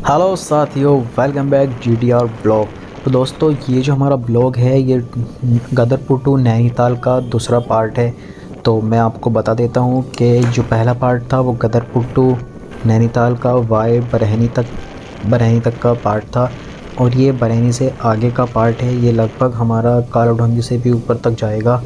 Hello साथियों, welcome back GTR blog. तो दोस्तों, ये जो हमारा ब्लॉग है ये गदरपुर टू नैनीताल का दूसरा पार्ट है। तो मैं आपको बता देता हूँ कि जो पहला पार्ट था वो गदरपुर टू नैनीताल का वाय बरहनी तक का पार्ट था। और ये बरहनी से आगे का पार्ट है, ये लगभग हमारा कालाढूंगी से भी ऊपर तक जाएगा।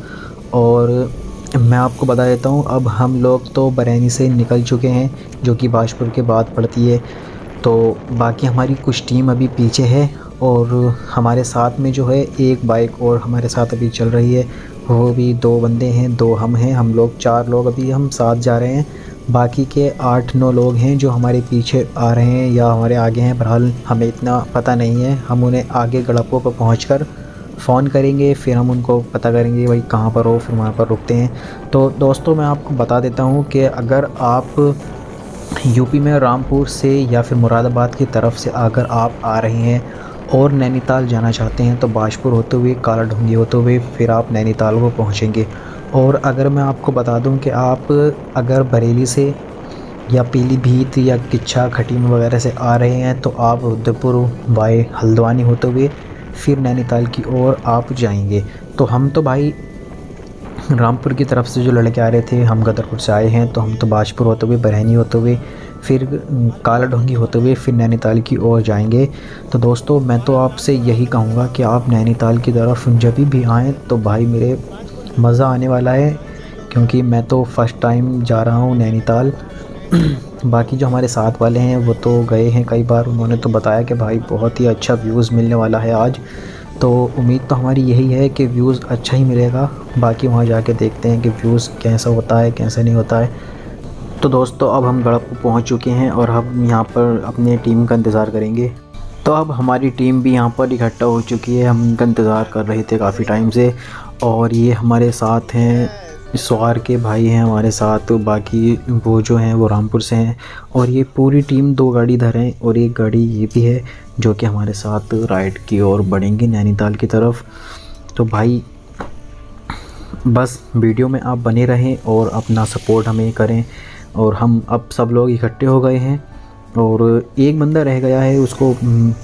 और मैं आपको बता देता हूँ, अब हम लोग तो बरहनी से निकल चुके हैं, जो कि बाजपुर के बाद पड़ती है। तो बाकी हमारी कुछ टीम अभी पीछे है, और हमारे साथ में जो है एक बाइक और हमारे साथ अभी चल रही है। वो भी 2 बंदे हैं, 2 हम हैं, हम लोग 4 लोग अभी हम साथ जा रहे हैं। बाकी के 8-9 लोग हैं जो हमारे पीछे आ रहे हैं या हमारे आगे हैं, बहरहाल हमें इतना पता नहीं है। हम उन्हें आगे गड़पों पर पहुँच फ़ोन करेंगे, फिर हम उनको पता करेंगे भाई कहाँ पर हो, फिर वहाँ पर रुकते हैं। तो दोस्तों, मैं आपको बता देता हूँ कि अगर आप यूपी में रामपुर से या फिर मुरादाबाद की तरफ से अगर आप आ रहे हैं और नैनीताल जाना चाहते हैं तो बाजपुर होते हुए कालाढूंगी होते हुए फिर आप नैनीताल को पहुंचेंगे। और अगर मैं आपको बता दूं कि आप अगर बरेली से या पीलीभीत या किच्छा खटीमा वगैरह से आ रहे हैं तो आप रुद्रपुर बाय हल्द्वानी होते हुए फिर नैनीताल की ओर आप जाएंगे। तो हम तो भाई रामपुर की तरफ से जो लड़के आ रहे थे, हम गदरपुर से आए हैं, तो हम तो बाजपुर होते हुए बरहनी होते हुए फिर कालाढूंगी होते हुए फिर नैनीताल की ओर जाएंगे। तो दोस्तों, मैं तो आपसे यही कहूँगा कि आप नैनीताल की तरफ जब भी आएँ तो भाई मेरे मज़ा आने वाला है, क्योंकि मैं तो फ़र्स्ट टाइम जा रहा हूँ नैनीताल। बाकी जो हमारे साथ वाले हैं वो तो गए हैं कई बार, उन्होंने तो बताया कि भाई बहुत ही अच्छा व्यूज़ मिलने वाला है आज। तो उम्मीद तो हमारी यही है कि व्यूज़ अच्छा ही मिलेगा। बाकी वहाँ जाके देखते हैं कि व्यूज़ कैसा होता है कैसा नहीं होता है। तो दोस्तों, अब हम गड़प पहुँच चुके हैं और हम यहाँ पर अपनी टीम का इंतज़ार करेंगे। तो अब हमारी टीम भी यहाँ पर इकट्ठा हो चुकी है, हम इनका इंतज़ार कर रहे थे काफ़ी टाइम से। और ये हमारे साथ हैं, स्वार के भाई हैं हमारे साथ, बाकी वो जो हैं वो रामपुर से हैं। और ये पूरी टीम 2 गाड़ी इधर हैं और एक गाड़ी ये भी है जो कि हमारे साथ राइड की ओर बढ़ेंगी नैनीताल की तरफ। तो भाई बस वीडियो में आप बने रहें और अपना सपोर्ट हमें करें। और हम अब सब लोग इकट्ठे हो गए हैं और एक बंदा रह गया है, उसको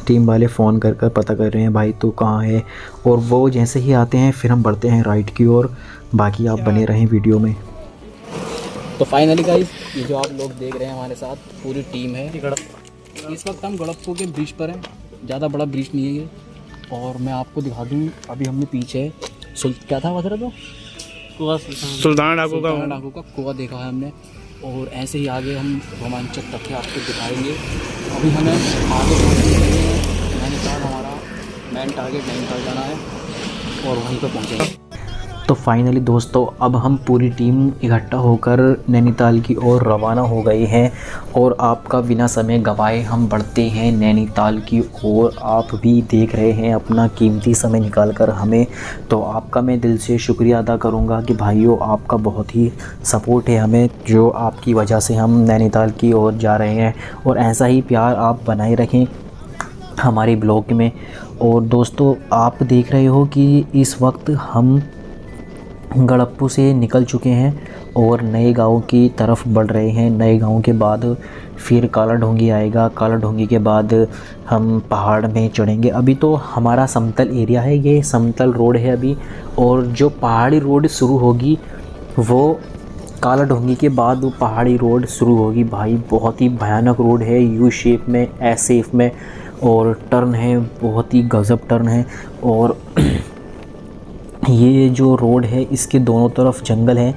टीम वाले फ़ोन कर पता कर रहे हैं भाई तू कहाँ है। और वो जैसे ही आते हैं फिर हम बढ़ते हैं राइड की ओर। बाकी आप बने रहें वीडियो में। तो फाइनली गाइस, ये जो आप लोग देख रहे हैं हमारे साथ पूरी टीम है गड़प। इस वक्त हम गड़प्पो के ब्रिज पर हैं, ज़्यादा बड़ा ब्रिज नहीं है ये। और मैं आपको दिखा दूँ, अभी हमने पीछे क्या था वजह तो कुआ, सुल्तान डाकू का कुआ देखा है हमने। और ऐसे ही आगे हम रोमांचक तथ्य आपको दिखाएंगे। अभी हमें आगे पहुँचने के लिए नैनीताल, हमारा मेन टारगेट नैनीताल जाना है और वहीं पर पहुँचेंगे। तो फाइनली दोस्तों, अब हम पूरी टीम इकट्ठा होकर नैनीताल की ओर रवाना हो गए हैं। और आपका बिना समय गंवाए हम बढ़ते हैं नैनीताल की ओर। आप भी देख रहे हैं अपना कीमती समय निकाल कर हमें। तो आपका मैं दिल से शुक्रिया अदा करूंगा कि भाइयों, आपका बहुत ही सपोर्ट है हमें, जो आपकी वजह से हम नैनीताल की ओर जा रहे हैं। और ऐसा ही प्यार आप बनाए रखें हमारे ब्लॉग में। और दोस्तों, आप देख रहे हो कि इस वक्त हम गड़प्पू से निकल चुके हैं और नए गांव की तरफ बढ़ रहे हैं। नए गांव के बाद फिर कालाढूंगी आएगा, कालाढूंगी के बाद हम पहाड़ में चढ़ेंगे। अभी तो हमारा समतल एरिया है, ये समतल रोड है अभी। और जो पहाड़ी रोड शुरू होगी वो कालाढूंगी के बाद वो पहाड़ी रोड शुरू होगी। भाई बहुत ही भयानक रोड है, यू शेप में, एस शेप में, और टर्न है, बहुत ही गज़ब टर्न है। और ये जो रोड है इसके दोनों तरफ जंगल है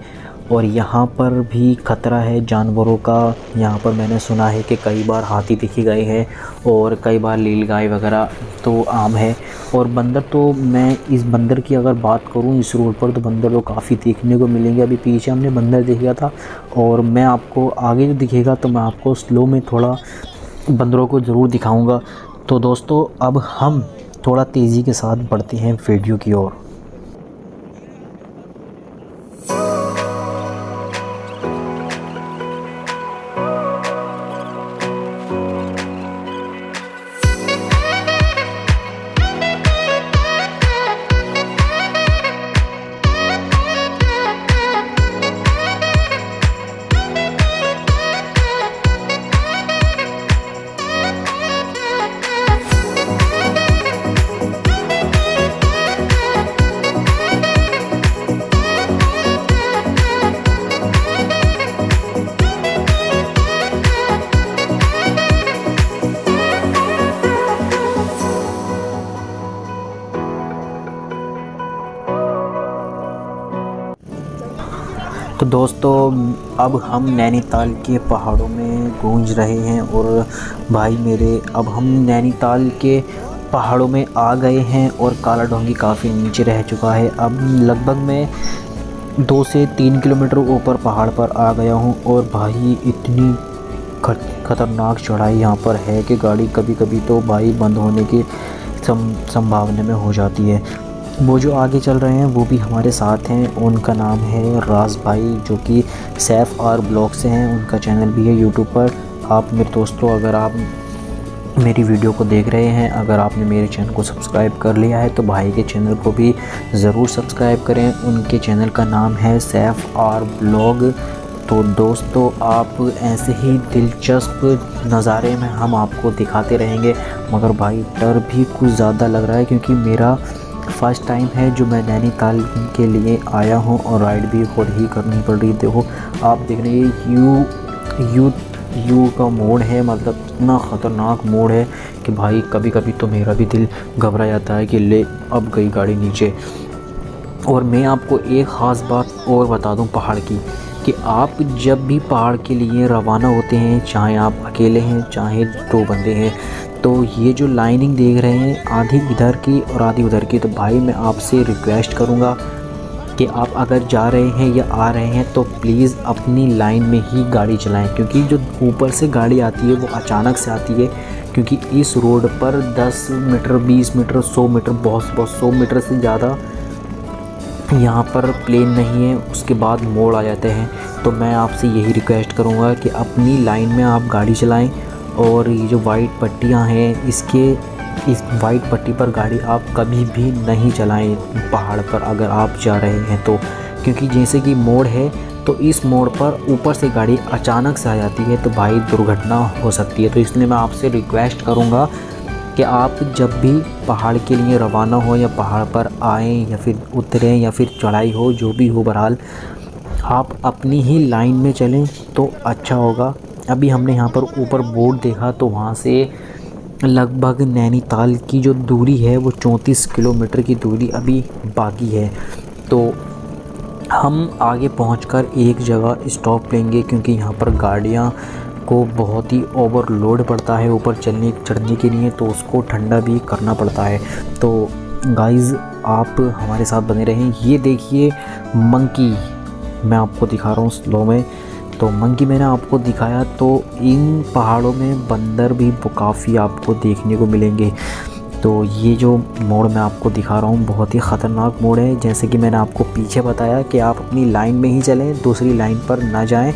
और यहाँ पर भी ख़तरा है जानवरों का। यहाँ पर मैंने सुना है कि कई बार हाथी दिखे गए हैं और कई बार नीलगाय वगैरह तो आम है। और बंदर तो, मैं इस बंदर की अगर बात करूँ इस रोड पर, तो बंदर तो काफ़ी देखने को मिलेंगे। अभी पीछे हमने बंदर देखा था और मैं आपको आगे जो दिखेगा तो मैं आपको स्लो में थोड़ा बंदरों को ज़रूर दिखाऊँगा। तो दोस्तों, अब हम थोड़ा तेज़ी के साथ बढ़ते हैं वीडियो की ओर। दोस्तों अब हम नैनीताल के पहाड़ों में गूंज रहे हैं और भाई मेरे अब हम नैनीताल के पहाड़ों में आ गए हैं और काला ढोंगी काफ़ी नीचे रह चुका है। अब लगभग मैं 2 से 3 किलोमीटर ऊपर पहाड़ पर आ गया हूं और भाई इतनी खतरनाक चढ़ाई यहाँ पर है कि गाड़ी कभी कभी तो भाई बंद होने की संभावना में हो जाती है। वो जो आगे चल रहे हैं वो भी हमारे साथ हैं, उनका नाम है राज भाई, जो कि सैफ आर ब्लॉग से हैं। उनका चैनल भी है यूट्यूब पर। आप मेरे दोस्तों अगर आप मेरी वीडियो को देख रहे हैं, अगर आपने मेरे चैनल को सब्सक्राइब कर लिया है तो भाई के चैनल को भी ज़रूर सब्सक्राइब करें। उनके चैनल का नाम है सैफ आर ब्लॉग। तो दोस्तों आप ऐसे ही दिलचस्प नज़ारे में हम आपको दिखाते रहेंगे, मगर भाई डर भी कुछ ज़्यादा लग रहा है क्योंकि मेरा फर्स्ट टाइम है जो मैं नैनीताल के लिए आया हूं और राइड भी खुद ही करनी पड़ रही। देखो आप देख रहे हैं यू का मोड़ है, मतलब इतना ख़तरनाक मोड़ है कि भाई कभी कभी तो मेरा भी दिल घबरा जाता है कि ले अब गई गाड़ी नीचे। और मैं आपको एक ख़ास बात और बता दूं पहाड़ की, कि आप जब भी पहाड़ के लिए रवाना होते हैं, चाहे आप अकेले हैं चाहे 2 बंदे हैं, तो ये जो लाइनिंग देख रहे हैं आधी इधर की और आधी उधर की, तो भाई मैं आपसे रिक्वेस्ट करूँगा कि आप अगर जा रहे हैं या आ रहे हैं तो प्लीज़ अपनी लाइन में ही गाड़ी चलाएं, क्योंकि जो ऊपर से गाड़ी आती है वो अचानक से आती है। क्योंकि इस रोड पर 10 मीटर 20 मीटर 100 मीटर बहुत 100 मीटर से ज़्यादा यहाँ पर प्लेन नहीं है, उसके बाद मोड़ आ जाते हैं। तो मैं आपसे यही रिक्वेस्ट करूँगा कि अपनी लाइन में आप गाड़ी चलाएं। और ये जो वाइट पट्टियाँ हैं इस वाइट पट्टी पर गाड़ी आप कभी भी नहीं चलाएं पहाड़ पर अगर आप जा रहे हैं तो, क्योंकि जैसे कि मोड़ है तो इस मोड़ पर ऊपर से गाड़ी अचानक से आ जाती है तो भाई दुर्घटना हो सकती है। तो इसलिए मैं आपसे रिक्वेस्ट करूँगा कि आप जब भी पहाड़ के लिए रवाना हो या पहाड़ पर आएँ या फिर उतरें या फिर चढ़ाई हो, जो भी हो बहरहाल आप अपनी ही लाइन में चलें तो अच्छा होगा। अभी हमने यहाँ पर ऊपर बोर्ड देखा तो वहाँ से लगभग नैनीताल की जो दूरी है वो 34 किलोमीटर की दूरी अभी बाकी है। तो हम आगे पहुंचकर एक जगह स्टॉप लेंगे क्योंकि यहाँ पर गाड़ियाँ को बहुत ही ओवरलोड पड़ता है ऊपर चढ़ने के लिए, तो उसको ठंडा भी करना पड़ता है। तो गाइज़ आप हमारे साथ बने रहें। ये देखिए मंकी मैं आपको दिखा रहा हूँ स्लो में। तो मंकी मैंने आपको दिखाया, तो इन पहाड़ों में बंदर भी काफ़ी आपको देखने को मिलेंगे। तो ये जो मोड़ मैं आपको दिखा रहा हूँ बहुत ही ख़तरनाक मोड़ है। जैसे कि मैंने आपको पीछे बताया कि आप अपनी लाइन में ही चलें, दूसरी लाइन पर ना जाएं।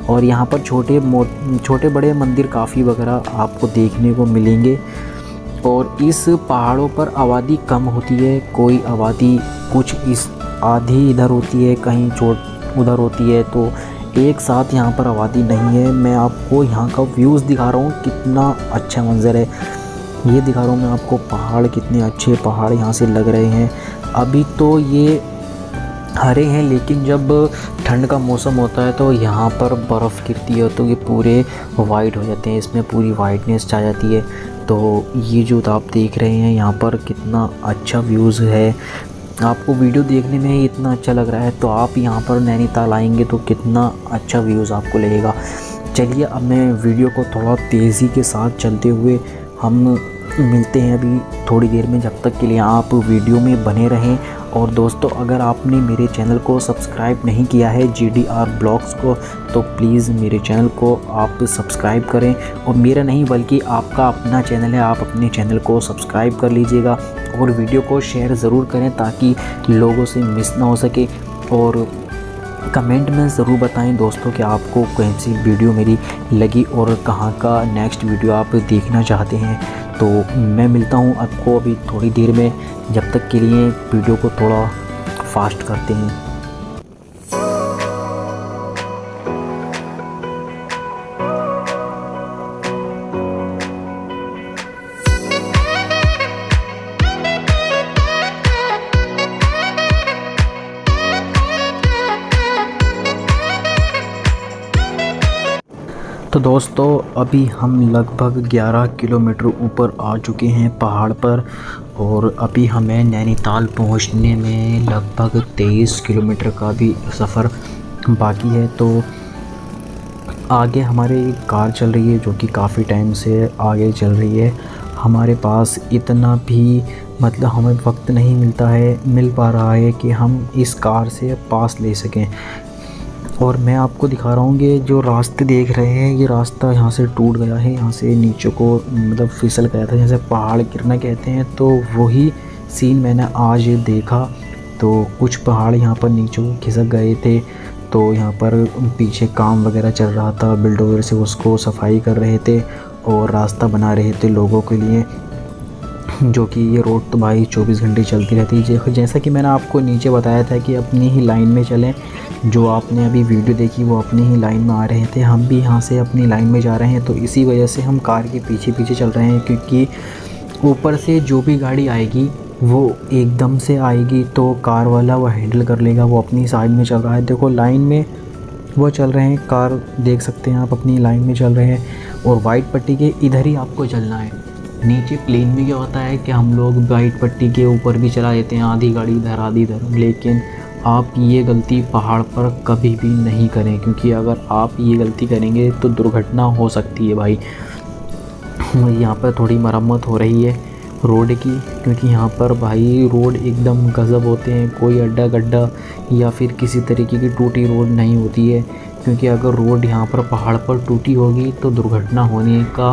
और यहाँ पर छोटे बड़े मंदिर काफ़ी वगैरह आपको देखने को मिलेंगे। और इस पहाड़ों पर आबादी कम होती है, कोई आबादी कुछ इस आधी इधर होती है, कहीं उधर होती है, तो एक साथ यहाँ पर आबादी नहीं है। मैं आपको यहाँ का व्यूज़ दिखा रहा हूँ, कितना अच्छा मंज़र है ये दिखा रहा हूँ मैं आपको। पहाड़ कितने अच्छे पहाड़ यहाँ से लग रहे हैं। अभी तो ये हरे हैं, लेकिन जब ठंड का मौसम होता है तो यहाँ पर बर्फ़ गिरती है तो ये पूरे वाइट हो जाते हैं, इसमें पूरी वाइटनेस छा जाती है। तो ये जो आप देख रहे हैं यहाँ पर कितना अच्छा व्यूज़ है। आपको वीडियो देखने में ही इतना अच्छा लग रहा है, तो आप यहाँ पर नैनीताल आएंगे तो कितना अच्छा व्यूज़ आपको लगेगा। चलिए अब मैं वीडियो को थोड़ा तेज़ी के साथ चलते हुए हम मिलते हैं अभी थोड़ी देर में। जब तक के लिए आप वीडियो में बने रहें। और दोस्तों अगर आपने मेरे चैनल को सब्सक्राइब नहीं किया है GDR ब्लॉग्स को, तो प्लीज़ मेरे चैनल को आप सब्सक्राइब करें। और मेरा नहीं बल्कि आपका अपना चैनल है, आप अपने चैनल को सब्सक्राइब कर लीजिएगा और वीडियो को शेयर ज़रूर करें ताकि लोगों से मिस ना हो सके। और कमेंट में ज़रूर बताएं दोस्तों कि आपको कौन सी वीडियो मेरी लगी और कहाँ का नेक्स्ट वीडियो आप देखना चाहते हैं। तो मैं मिलता हूँ आपको अभी थोड़ी देर में। जब तक के लिए वीडियो को थोड़ा फास्ट करते हैं। तो दोस्तों अभी हम लगभग 11 किलोमीटर ऊपर आ चुके हैं पहाड़ पर और अभी हमें नैनीताल पहुंचने में लगभग 23 किलोमीटर का भी सफ़र बाकी है। तो आगे हमारे एक कार चल रही है जो कि काफ़ी टाइम से आगे चल रही है। हमारे पास इतना भी मतलब हमें वक्त नहीं मिल पा रहा है कि हम इस कार से पास ले सकें। और मैं आपको दिखा रहा हूँ कि जो रास्ते देख रहे हैं, ये रास्ता यहाँ से टूट गया है, यहाँ से नीचे को मतलब फिसल गया था, जैसे पहाड़ गिरना कहते हैं। तो वही सीन मैंने आज देखा। तो कुछ पहाड़ यहाँ पर नीचे को खिसक गए थे। तो यहाँ पर पीछे काम वगैरह चल रहा था, बिल्डोजर से उसको सफाई कर रहे थे और रास्ता बना रहे थे लोगों के लिए, जो कि ये रोड तो भाई 24 घंटे चलती रहती है। जैसा कि मैंने आपको नीचे बताया था कि अपनी ही लाइन में चलें। जो आपने अभी वीडियो देखी वो अपनी ही लाइन में आ रहे थे, हम भी यहाँ से अपनी लाइन में जा रहे हैं। तो इसी वजह से हम कार के पीछे पीछे चल रहे हैं, क्योंकि ऊपर से जो भी गाड़ी आएगी वो एकदम से आएगी तो कार वाला वो हैंडल कर लेगा। वो अपनी साइड में चल रहा है, देखो लाइन में वो चल रहे हैं, कार देख सकते हैं आप अपनी लाइन में चल रहे हैं। और वाइट पट्टी के इधर ही आपको चलना है। नीचे प्लेन में क्या होता है कि हम लोग वाइट पट्टी के ऊपर भी चला देते हैं, आधी गाड़ी इधर आधी इधर। लेकिन आप ये गलती पहाड़ पर कभी भी नहीं करें, क्योंकि अगर आप ये गलती करेंगे तो दुर्घटना हो सकती है भाई। यहाँ पर थोड़ी मरम्मत हो रही है रोड की, क्योंकि यहाँ पर भाई रोड एकदम गज़ब होते हैं। कोई अड्डा गड्ढा या फिर किसी तरीके की टूटी रोड नहीं होती है, क्योंकि अगर रोड यहाँ पर पहाड़ पर टूटी होगी तो दुर्घटना होने का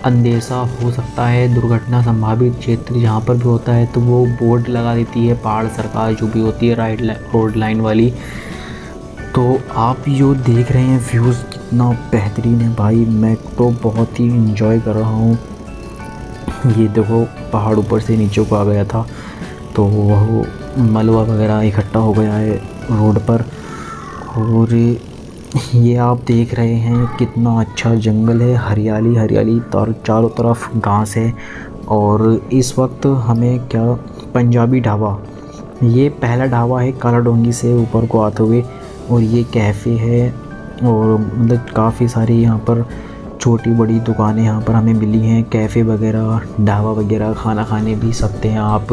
अंदेशा हो सकता है। दुर्घटना संभावित क्षेत्र जहाँ पर भी होता है तो वो बोर्ड लगा देती है पहाड़ सरकार जो भी होती है रोड लाइन वाली। तो आप जो देख रहे हैं व्यूज़ कितना बेहतरीन है भाई, मैं तो बहुत ही इंजॉय कर रहा हूँ। ये देखो पहाड़ ऊपर से नीचे को आ गया था, तो वो मलबा वगैरह इकट्ठा हो गया है रोड पर। और ये आप देख रहे हैं कितना अच्छा जंगल है, हरियाली हरियाली, चारों तरफ घास है। और इस वक्त हमें क्या पंजाबी ढाबा, ये पहला ढाबा है काला डोंगी से ऊपर को आते हुए। और ये कैफ़े है और मतलब काफ़ी सारी यहाँ पर छोटी बड़ी दुकानें यहाँ पर हमें मिली हैं। कैफ़े वगैरह, ढाबा वगैरह, खाना खाने भी सकते हैं आप।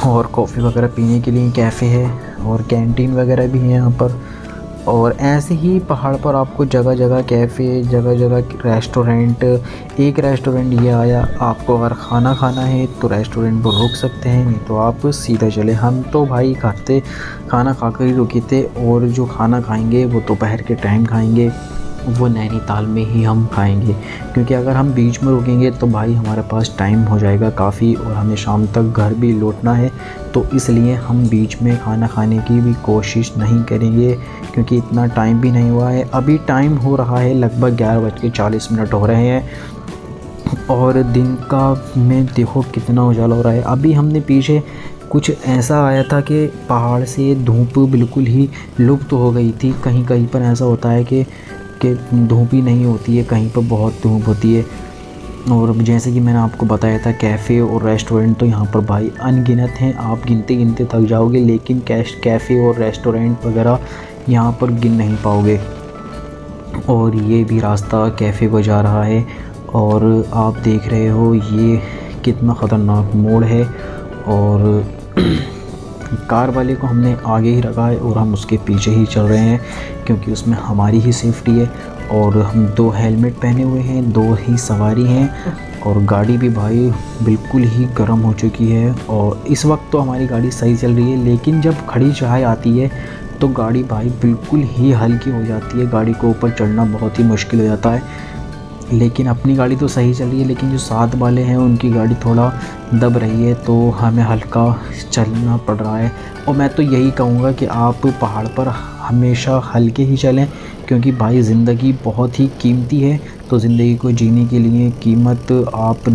और कॉफ़ी वगैरह पीने के लिए कैफ़े है और कैंटीन वगैरह भी है यहाँ पर। और ऐसे ही पहाड़ पर आपको जगह जगह कैफ़े, जगह जगह रेस्टोरेंट। एक रेस्टोरेंट ये आया, आपको अगर खाना खाना है तो रेस्टोरेंट पर रुक सकते हैं, नहीं तो आप सीधा चले। हम तो भाई खाना खाकर ही रुके थे, और जो खाना खाएंगे वो दोपहर के टाइम खाएंगे, वो नैनीताल में ही हम खाएंगे। क्योंकि अगर हम बीच में रुकेंगे तो भाई हमारे पास टाइम हो जाएगा काफ़ी, और हमें शाम तक घर भी लौटना है। तो इसलिए हम बीच में खाना खाने की भी कोशिश नहीं करेंगे, क्योंकि इतना टाइम भी नहीं हुआ है। अभी टाइम हो रहा है लगभग 11:40 हो रहे हैं, और दिन का में देखो कितना उजाला हो रहा है। अभी हमने पीछे कुछ ऐसा आया था कि पहाड़ से धूप बिल्कुल ही लुप्त हो गई थी। कहीं कहीं पर ऐसा होता है कि धूप ही नहीं होती है, कहीं पर बहुत धूप होती है। और जैसे कि मैंने आपको बताया था, कैफ़े और रेस्टोरेंट तो यहाँ पर भाई अनगिनत हैं, आप गिनते गिनते थक जाओगे। लेकिन कैफ़े और रेस्टोरेंट वगैरह यहाँ पर गिन नहीं पाओगे। और ये भी रास्ता कैफ़े को जा रहा है, और आप देख रहे हो ये कितना ख़तरनाक मोड़ है। और कार वाले को हमने आगे ही रखा है और हम उसके पीछे ही चल रहे हैं, क्योंकि उसमें हमारी ही सेफ्टी है। और हम 2 हेलमेट पहने हुए हैं, 2 ही सवारी हैं। और गाड़ी भी भाई बिल्कुल ही गर्म हो चुकी है। और इस वक्त तो हमारी गाड़ी सही चल रही है, लेकिन जब खड़ी चाय आती है तो गाड़ी भाई बिल्कुल ही हल्की हो जाती है, गाड़ी को ऊपर चढ़ना बहुत ही मुश्किल हो जाता है। लेकिन अपनी गाड़ी तो सही चल रही है, लेकिन जो साथ वाले हैं उनकी गाड़ी थोड़ा दब रही है, तो हमें हल्का चलना पड़ रहा है। और मैं तो यही कहूँगा कि आप पहाड़ पर हमेशा हल्के ही चलें, क्योंकि भाई ज़िंदगी बहुत ही कीमती है। तो ज़िंदगी को जीने के लिए कीमत आप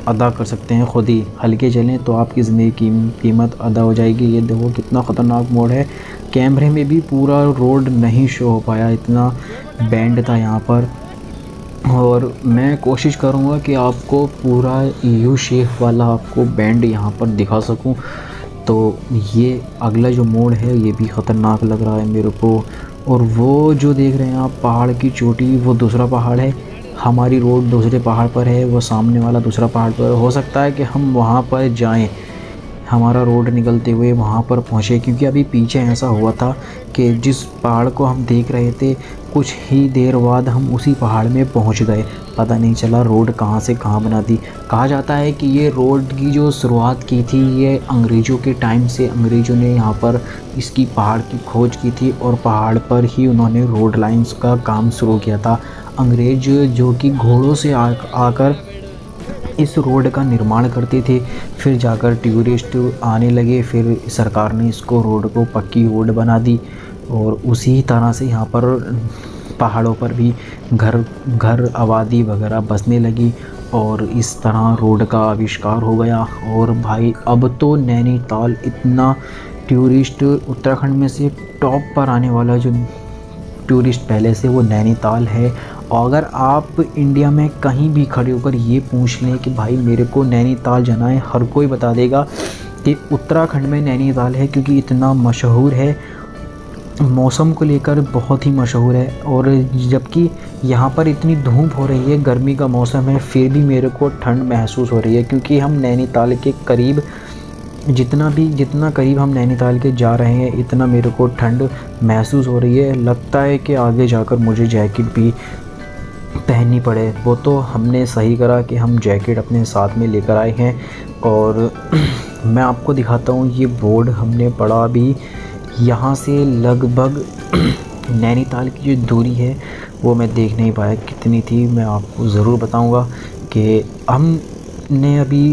अदा कर सकते हैं खुद ही। हल्के चलें तो आपकी ज़िंदगी की कीमत अदा हो जाएगी। ये देखो कितना ख़तरनाक मोड़ है, कैमरे में भी पूरा रोड नहीं शो हो पाया, इतना बैंड था यहाँ पर। और मैं कोशिश करूँगा कि आपको पूरा यू शेप वाला आपको बैंड यहाँ पर दिखा सकूँ। तो ये अगला जो मोड़ है ये भी ख़तरनाक लग रहा है मेरे को। और वो जो देख रहे हैं आप पहाड़ की चोटी, वो दूसरा पहाड़ है। हमारी रोड दूसरे पहाड़ पर है, वो सामने वाला दूसरा पहाड़ पर। हो सकता है कि हम वहाँ पर जाएं, हमारा रोड निकलते हुए वहाँ पर पहुँचे, क्योंकि अभी पीछे ऐसा हुआ था कि जिस पहाड़ को हम देख रहे थे कुछ ही देर बाद हम उसी पहाड़ में पहुँच गए। पता नहीं चला रोड कहाँ से कहाँ बना दी। कहा जाता है कि ये रोड की जो शुरुआत की थी ये अंग्रेज़ों के टाइम से, अंग्रेज़ों ने यहाँ पर इसकी पहाड़ की खोज की थी और पहाड़ पर ही उन्होंने रोड लाइंस का काम शुरू किया था। अंग्रेज़ जो कि घोड़ों से आकर इस रोड का निर्माण करते थे, फिर जाकर टूरिस्ट आने लगे, फिर सरकार ने इसको रोड को पक्की रोड बना दी और उसी तरह से यहाँ पर पहाड़ों पर भी घर आबादी वगैरह बसने लगी और इस तरह रोड का आविष्कार हो गया। और भाई अब तो नैनीताल इतना टूरिस्ट, उत्तराखंड में से टॉप पर आने वाला जो टूरिस्ट पहले से वो नैनीताल है। और अगर आप इंडिया में कहीं भी खड़े होकर ये पूछ लें कि भाई मेरे को नैनीताल जाना है, हर कोई बता देगा कि उत्तराखंड में नैनीताल है, क्योंकि इतना मशहूर है, मौसम को लेकर बहुत ही मशहूर है। और जबकि यहाँ पर इतनी धूप हो रही है, गर्मी का मौसम है, फिर भी मेरे को ठंड महसूस हो रही है, क्योंकि हम नैनीताल के करीब जितना करीब हम नैनीताल के जा रहे हैं इतना मेरे को ठंड महसूस हो रही है। लगता है कि आगे जाकर मुझे जैकेट भी पहननी पड़े। वो तो हमने सही करा कि हम जैकेट अपने साथ में लेकर आए हैं। और मैं आपको दिखाता हूँ ये बोर्ड हमने पढ़ा अभी, यहाँ से लगभग नैनीताल की जो दूरी है वो मैं देख नहीं पाया कितनी थी, मैं आपको ज़रूर बताऊँगा कि हमने अभी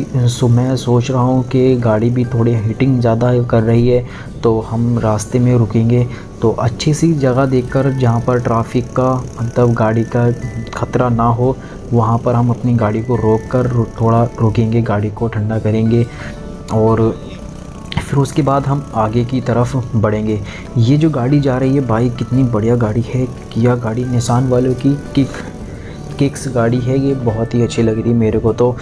मैं सोच रहा हूँ कि गाड़ी भी थोड़ी हीटिंग ज़्यादा कर रही है, तो हम रास्ते में रुकेंगे तो अच्छी सी जगह देखकर जहाँ पर ट्रैफिक का मतलब गाड़ी का ख़तरा ना हो वहाँ पर हम अपनी गाड़ी को रोककर थोड़ा रुकेंगे, गाड़ी को ठंडा करेंगे और फिर उसके बाद हम आगे की तरफ बढ़ेंगे। ये जो गाड़ी जा रही है भाई कितनी बढ़िया गाड़ी है, किया गाड़ी, निसान वालों की किक्स गाड़ी है, ये बहुत ही अच्छी लग रही है मेरे को तो।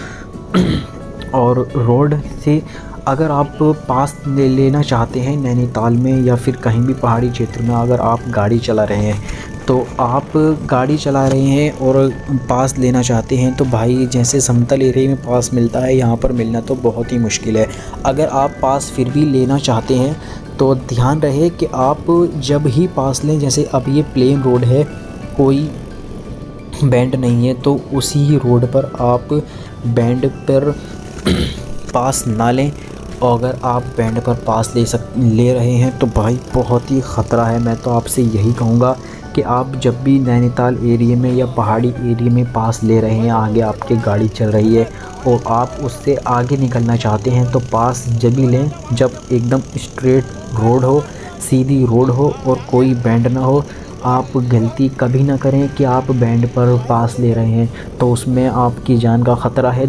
और रोड से अगर आप पास लेना चाहते हैं नैनीताल में या फिर कहीं भी पहाड़ी क्षेत्र में, अगर आप गाड़ी चला रहे हैं तो आप गाड़ी चला रहे हैं और पास लेना चाहते हैं तो भाई जैसे समतल एरिया में पास मिलता है यहाँ पर मिलना तो बहुत ही मुश्किल है। अगर आप पास फिर भी लेना चाहते हैं तो ध्यान रहे कि आप जब ही पास लें, जैसे अब ये प्लेन रोड है, कोई बैंड नहीं है, तो उसी ही रोड पर आप बैंड पर पास ना लें। और अगर आप बैंड पर पास ले रहे हैं तो भाई बहुत ही ख़तरा है। मैं तो आपसे यही कहूँगा कि आप जब भी नैनीताल एरिया में या पहाड़ी एरिया में पास ले रहे हैं, आगे आपकी गाड़ी चल रही है और आप उससे आगे निकलना चाहते हैं तो पास जब भी लें जब एकदम स्ट्रेट रोड हो, सीधी रोड हो और कोई बैंड ना हो। आप गलती कभी ना करें कि आप बैंड पर पास ले रहे हैं तो उसमें आपकी जान का ख़तरा है,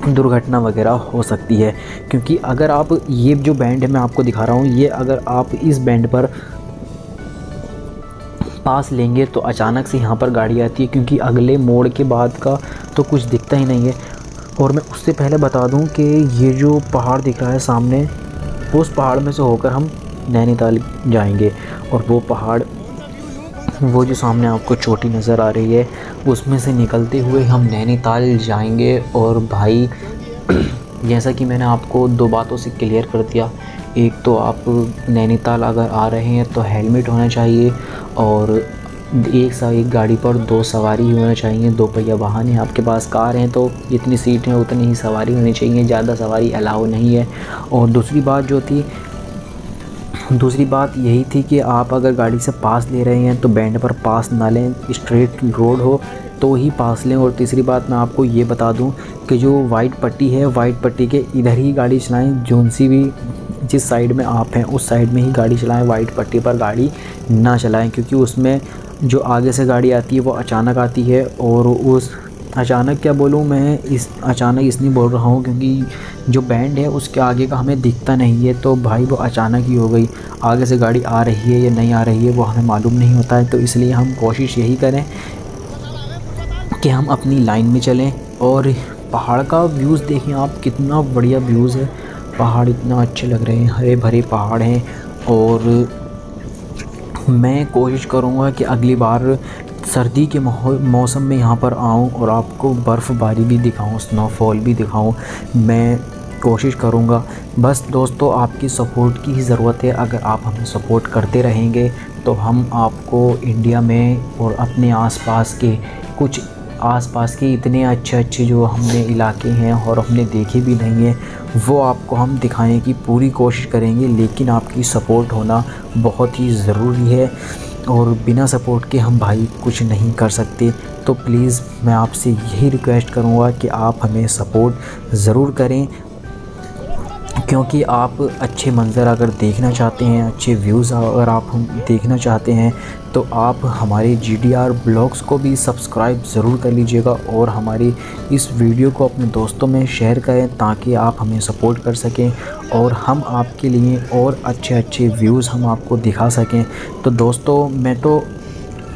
दुर्घटना वगैरह हो सकती है। क्योंकि अगर आप ये जो बैंड मैं आपको दिखा रहा हूँ, ये अगर आप इस बैंड पर पास लेंगे तो अचानक से यहाँ पर गाड़ी आती है, क्योंकि अगले मोड़ के बाद का तो कुछ दिखता ही नहीं है। और मैं उससे पहले बता दूँ कि ये जो पहाड़ दिख रहा है सामने, उस पहाड़ में से होकर हम नैनीताल जाएंगे और वो पहाड़, वो जो सामने आपको चोटी नज़र आ रही है, उसमें से निकलते हुए हम नैनीताल जाएंगे। और भाई जैसा कि मैंने आपको दो बातों से क्लियर कर दिया, एक तो आप नैनीताल अगर आ रहे हैं तो हेलमेट होना चाहिए और एक गाड़ी पर दो सवारी होना चाहिए, दो पहिया वाहन है। आपके पास कार है तो जितनी सीट है उतनी ही सवारी होनी चाहिए, ज़्यादा सवारी अलाउ नहीं है। और दूसरी बात यही थी कि आप अगर गाड़ी से पास ले रहे हैं तो बैंड पर पास ना लें, स्ट्रेट रोड हो तो ही पास लें। और तीसरी बात मैं आपको ये बता दूं कि जो वाइट पट्टी है, वाइट पट्टी के इधर ही गाड़ी चलाएं, जिस साइड में आप हैं उस साइड में ही गाड़ी चलाएं, वाइट पट्टी पर गाड़ी ना चलाएं, क्योंकि उसमें जो आगे से गाड़ी आती है वो अचानक आती है। और उस अचानक क्या बोलूँ मैं, अचानक इसलिए बोल रहा हूँ क्योंकि जो बैंड है उसके आगे का हमें दिखता नहीं है, तो भाई वो अचानक ही हो गई। आगे से गाड़ी आ रही है या नहीं आ रही है वो हमें मालूम नहीं होता है, तो इसलिए हम कोशिश यही करें कि हम अपनी लाइन में चलें। और पहाड़ का व्यूज़ देखें आप, कितना बढ़िया व्यूज़ है, पहाड़ इतना अच्छे लग रहे हैं, हरे भरे पहाड़ हैं। और मैं कोशिश करूँगा कि अगली बार सर्दी के मौसम में यहाँ पर आऊँ और आपको बर्फ़बारी भी दिखाऊँ, स्नोफॉल भी दिखाऊँ। मैं कोशिश करूँगा। बस दोस्तों आपकी सपोर्ट की ही ज़रूरत है। अगर आप हमें सपोर्ट करते रहेंगे तो हम आपको इंडिया में और अपने आसपास के कुछ आसपास के इतने अच्छे जो हमने इलाके हैं और हमने देखे भी नहीं हैं वो आपको हम दिखाने की पूरी कोशिश करेंगे। लेकिन आपकी सपोर्ट होना बहुत ही ज़रूरी है और बिना सपोर्ट के हम भाई कुछ नहीं कर सकते। तो प्लीज़ मैं आपसे यही रिक्वेस्ट करूँगा कि आप हमें सपोर्ट ज़रूर करें, क्योंकि आप अच्छे मंज़र अगर देखना चाहते हैं, अच्छे व्यूज़ अगर आप हम देखना चाहते हैं तो आप हमारे GDR ब्लॉग्स को भी सब्सक्राइब ज़रूर कर लीजिएगा और हमारी इस वीडियो को अपने दोस्तों में शेयर करें ताकि आप हमें सपोर्ट कर सकें और हम आपके लिए और अच्छे व्यूज़ हम आपको दिखा सकें। तो दोस्तों मैं तो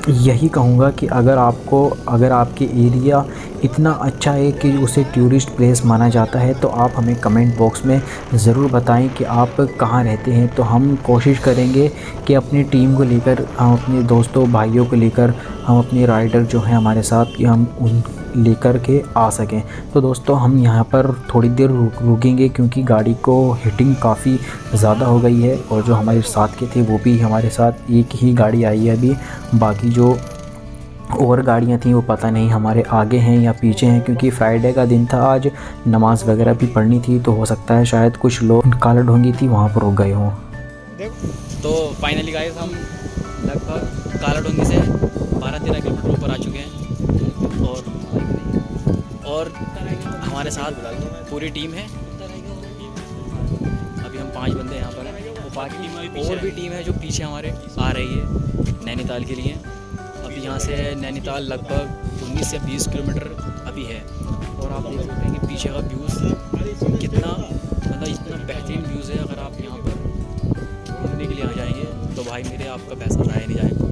यही कहूँगा कि अगर आपके एरिया इतना अच्छा है कि उसे टूरिस्ट प्लेस माना जाता है तो आप हमें कमेंट बॉक्स में ज़रूर बताएं कि आप कहाँ रहते हैं। तो हम कोशिश करेंगे कि अपनी टीम को लेकर, हम अपने दोस्तों भाइयों को लेकर, हम अपने राइडर जो हैं हमारे साथ, कि हम उन लेकर के आ सकें। तो दोस्तों हम यहाँ पर थोड़ी देर रुकेंगे क्योंकि गाड़ी को हीटिंग काफ़ी ज़्यादा हो गई है और जो हमारे साथ के थे वो भी हमारे साथ एक ही गाड़ी आई है अभी। बाकी जो और गाड़ियाँ थी वो पता नहीं हमारे आगे हैं या पीछे हैं, क्योंकि फ्राइडे का दिन था, आज नमाज़ वगैरह भी पढ़नी थी तो हो सकता है शायद कुछ लोग काला ढोंगी थी वहाँ पर रुक गए हों। तो फाइनली गाइस हम लगभग काला ढोंगी से 12-13 किलोमीटर ऊपर आ चुके हैं और हमारे साथ पूरी टीम है। अभी हम 5 बंदे यहाँ पर हैं और बाकी और भी टीम है जो पीछे हमारे आ रही है नैनीताल के लिए। अभी यहाँ से नैनीताल लगभग 19 से 20 किलोमीटर अभी है और आप देख सकते हैं कि पीछे का व्यूज़ कितना, मतलब इतना बेहतरीन व्यूज़ है। अगर आप यहाँ पर घूमने के लिए आ जाएंगे तो भाई मेरे आपका पैसा ज़ाया नहीं जाएगा।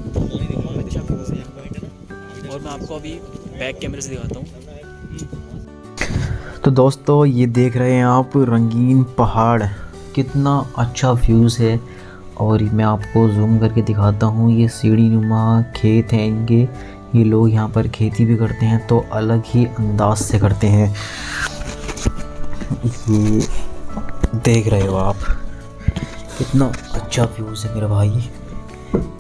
और मैं आपको अभी बैक कैमरे से दिखाता हूँ। तो दोस्तों ये देख रहे हैं आप रंगीन पहाड़, कितना अच्छा व्यूज़ है। और मैं आपको जूम करके दिखाता हूँ, ये सीढ़ी नुमा खेत हैं इनके, ये लोग यहाँ पर खेती भी करते हैं तो अलग ही अंदाज से करते हैं। ये देख रहे हो आप, कितना अच्छा व्यूज़ है मेरा भाई।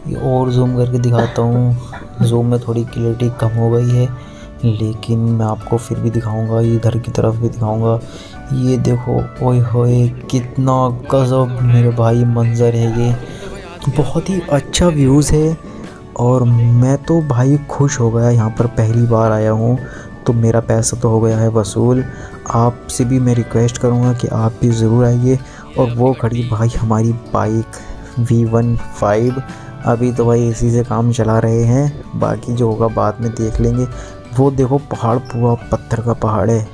ये और जूम करके दिखाता हूँ, जूम में थोड़ी क्लियरिटी कम हो गई है लेकिन मैं आपको फिर भी दिखाऊंगा, इधर की तरफ भी दिखाऊंगा। ये देखो, ओए होए कितना गजब मेरे भाई मंज़र है, ये बहुत ही अच्छा व्यूज़ है। और मैं तो भाई खुश हो गया, यहाँ पर पहली बार आया हूँ तो मेरा पैसा तो हो गया है वसूल। आपसे भी मैं रिक्वेस्ट करूँगा कि आप भी ज़रूर आइए। और वो खड़ी भाई हमारी बाइक V15, अभी तो भाई इसी से काम चला रहे हैं, बाकी जो होगा बाद में देख लेंगे। वो देखो पहाड़ पूरा पत्थर का पहाड़ है।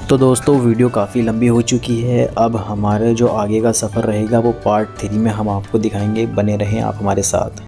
तो दोस्तों वीडियो काफ़ी लंबी हो चुकी है, अब हमारे जो आगे का सफ़र रहेगा वो पार्ट 3 में हम आपको दिखाएंगे। बने रहें आप हमारे साथ।